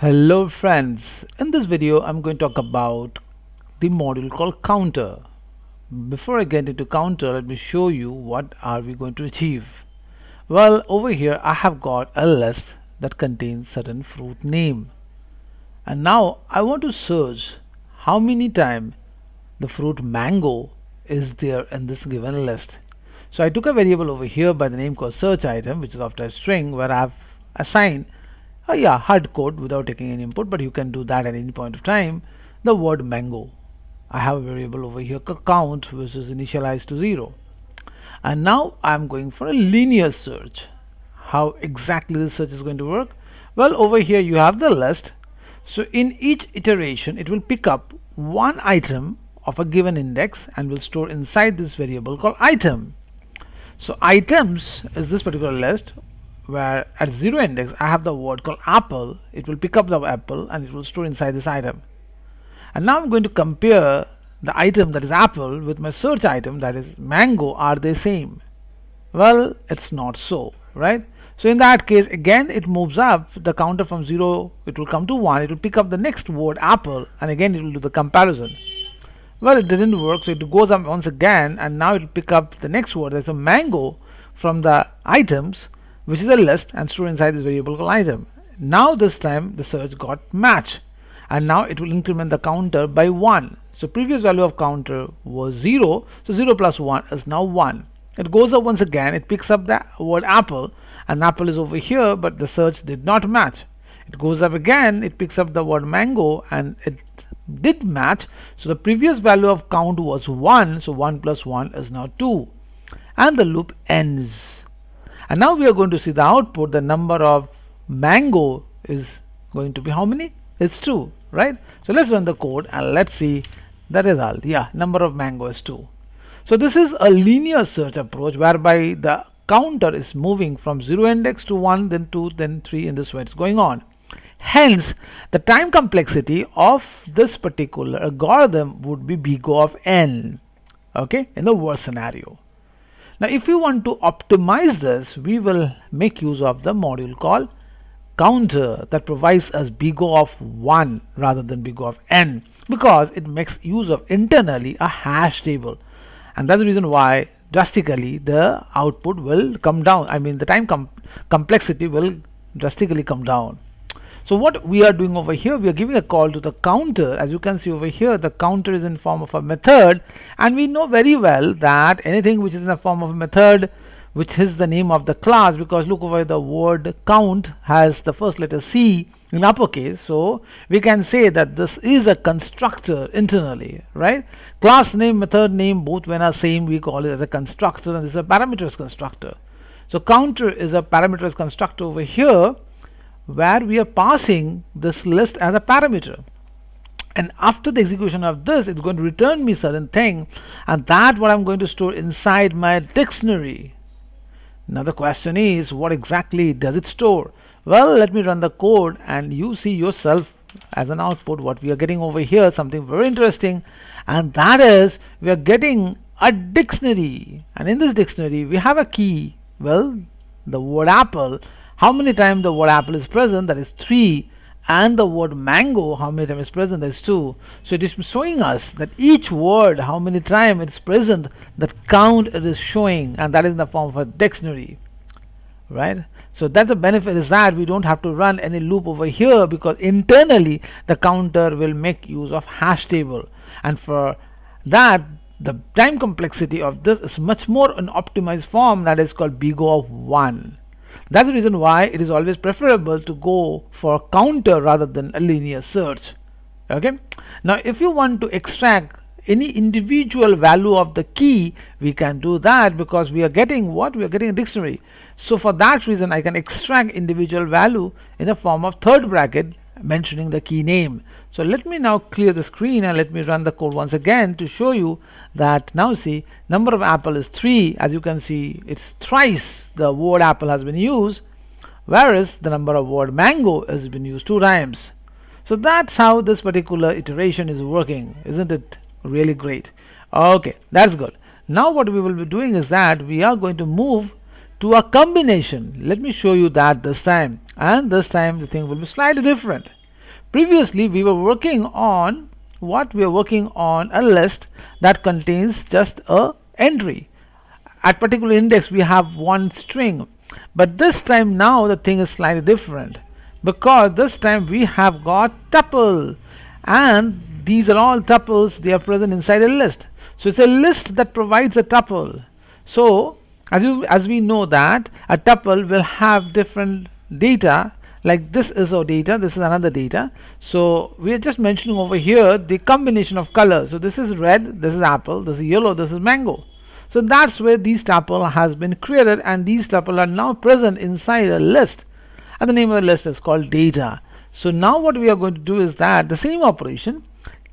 Hello friends, in this video I'm going to talk about the module called counter. Before I get into counter, let me show you what are we going to achieve. Well, over here I have got a list that contains certain fruit name, and now I want to search how many times the fruit mango is there in this given list. So I took a variable over here by the name called search item, which is of type string, where I have assigned hard code without taking any input, but you can do that at any point of time. The word mango. I have a variable over here called count, which is initialized to 0. And now I'm going for a linear search. How exactly this search is going to work? Well, over here you have the list. So in each iteration, it will pick up one item of a given index and will store inside this variable called item. So items is this particular list where at 0 index I have the word called apple. It will pick up the apple and it will store inside this item. And now I'm going to compare the item that is apple with my search item that is mango. Are they same? Well, it's not so, right? So in that case, again it moves up the counter from 0, it will come to 1, it will pick up the next word apple, and again it will do the comparison. Well, it didn't work, so it goes up once again, and now it will pick up the next word, that's a mango, from the items, which is a list, and store inside this variable called item. Now this time the search got match, and now it will increment the counter by 1. So previous value of counter was 0, so 0 plus 1 is now 1. It goes up once again, it picks up the word apple, and apple is over here, but the search did not match. It goes up again, it picks up the word mango, and it did match. So the previous value of count was 1, so 1 plus 1 is now 2, and the loop ends. And now we are going to see the output. The number of mango is going to be how many? It's 2, right? So let's run the code and let's see the result. Yeah, number of mango is 2. So this is a linear search approach whereby the counter is moving from 0 index to 1, then 2, then 3, in this way it's going on. Hence, the time complexity of this particular algorithm would be big O of n, okay, in the worst scenario. Now, if we want to optimize this, we will make use of the module called counter that provides us big O of 1 rather than big O of n, because it makes use of internally a hash table, and that's the reason why drastically the output will come down. I mean, the time complexity will drastically come down. So what we are doing over here, we are giving a call to the counter. As you can see over here, the counter is in form of a method, and we know very well that anything which is in the form of a method, which is the name of the class, because look over, the word count has the first letter C in uppercase, so we can say that this is a constructor internally, right? Class name, method name, both when are same, we call it as a constructor, and this is a parameters constructor. So counter is a parameters constructor over here, where we are passing this list as a parameter, and after the execution of this, it's going to return me certain thing, and that what I'm going to store inside my dictionary. Now the question is, what exactly does it store? Well, let me run the code and you see yourself as an output what we are getting over here, something very interesting, and that is we are getting a dictionary, and in this dictionary we have a key, well, the word apple. How many times the word apple is present? That is 3. And the word mango, how many times is present? That is 2. So it is showing us that each word, how many times it is present, that count it is showing, and that is in the form of a dictionary, right? So that's the benefit, is that we don't have to run any loop over here, because internally the counter will make use of hash table, and for that the time complexity of this is much more an optimized form, that is called big O of 1. That's the reason why it is always preferable to go for counter rather than a linear search. Okay. Now, if you want to extract any individual value of the key, we can do that, because we are getting what? We are getting a dictionary. So for that reason, I can extract individual value in the form of third bracket mentioning the key name. So let me now clear the screen and let me run the code once again to show you that. Now see, number of apple is 3. As you can see, it's thrice the word apple has been used, whereas the number of word mango has been used 2 times. So that's how this particular iteration is working. Isn't it really great? Okay, that's good. Now what we will be doing is that we are going to move to a combination. Let me show you that this time, and this time the thing will be slightly different. Previously we were working on what? We are working on a list that contains just a entry. At particular index we have one string, but this time now the thing is slightly different, because this time we have got tuple, and these are all tuples, they are present inside a list. So it's a list that provides a tuple. So as we know that a tuple will have different data, like this is our data, this is another data. So we are just mentioning over here the combination of colors. So this is red, this is apple, this is yellow, this is mango. So that's where these tuple has been created, and these tuple are now present inside a list, and the name of the list is called data. So now what we are going to do is that the same operation,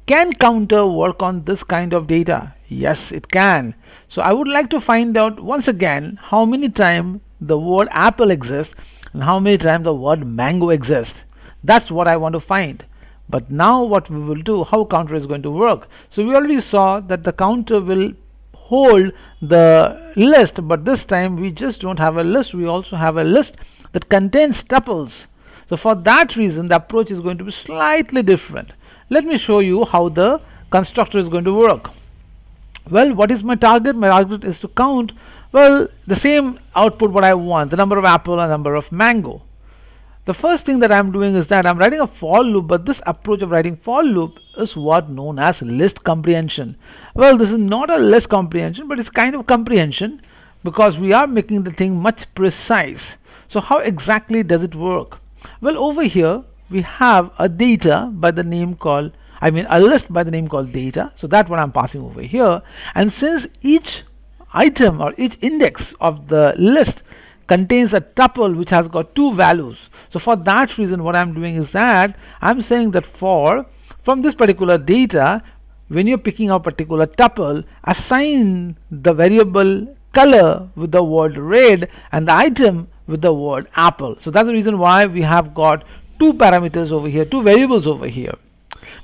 can counter work on this kind of data? Yes, it can. So I would like to find out once again how many times the word apple exists and how many times the word mango exists. That's what I want to find. But now what we will do, how counter is going to work. So we already saw that the counter will hold the list, but this time we just don't have a list, we also have a list that contains tuples. So for that reason the approach is going to be slightly different. Let me show you how the constructor is going to work. Well, what is my target? My target is to count, well, the same output what I want, the number of apple and number of mango. The first thing that I'm doing is that I'm writing a for loop, but this approach of writing for loop is what known as list comprehension. Well, this is not a list comprehension, but it's kind of comprehension, because we are making the thing much precise. So how exactly does it work? Well, over here we have a data by the name called, a list by the name called data. So that's what I'm passing over here. And since each item or each index of the list contains a tuple which has got two values, so for that reason what I'm doing is that I'm saying that from this particular data, when you're picking a particular tuple, assign the variable color with the word red and the item with the word apple. So that's the reason why we have got two parameters over here, two variables over here.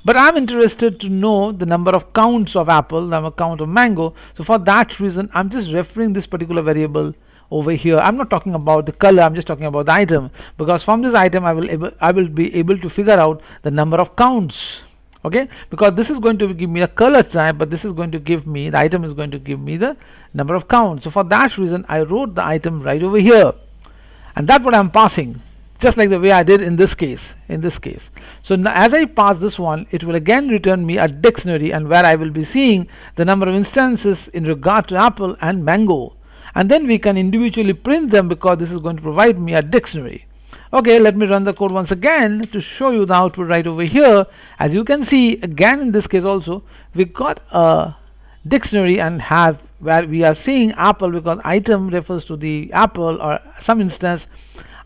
But I'm interested to know the number of counts of apple, number of count of mango. So for that reason I'm just referring this particular variable over here. I'm not talking about the color, I'm just talking about the item, because from this item I will be able to figure out the number of counts. Okay, because this is going to give me a color type, but this is going to give me, the item is going to give me the number of counts. So for that reason I wrote the item right over here, and that's what I'm passing, just like the way I did in this case. So now as I pass this one, it will again return me a dictionary, and where I will be seeing the number of instances in regard to apple and mango, and then we can individually print them, because this is going to provide me a dictionary. Okay, let me run the code once again to show you the output right over here. As you can see, again in this case also we got a dictionary, and have where we are seeing apple, because item refers to the apple, or some instance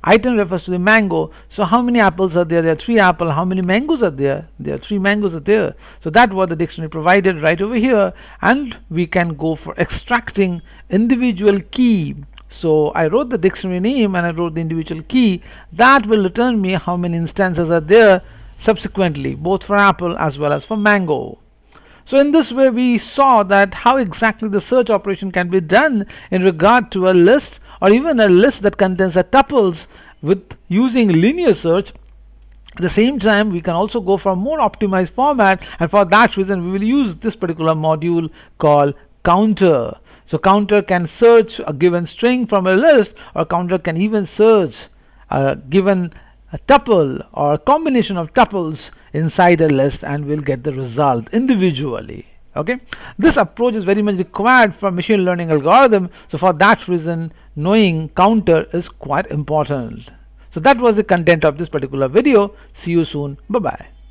item refers to the mango. So how many apples are there? There are 3 apples. How many mangoes are there? There are 3 mangoes are there. So that's what the dictionary provided right over here, and we can go for extracting individual key. So I wrote the dictionary name and I wrote the individual key. That will return me how many instances are there subsequently, both for apple as well as for mango. So in this way we saw that how exactly the search operation can be done in regard to a list, or even a list that contains a tuples, with using linear search. At the same time we can also go for a more optimized format, and for that reason we will use this particular module called counter. So counter can search a given string from a list, or counter can even search a given tuple or a combination of tuples inside a list, and we'll get the result individually. Okay, this approach is very much required for machine learning algorithm. So for that reason knowing counter is quite important. So that was the content of this particular video. See you soon. Bye bye.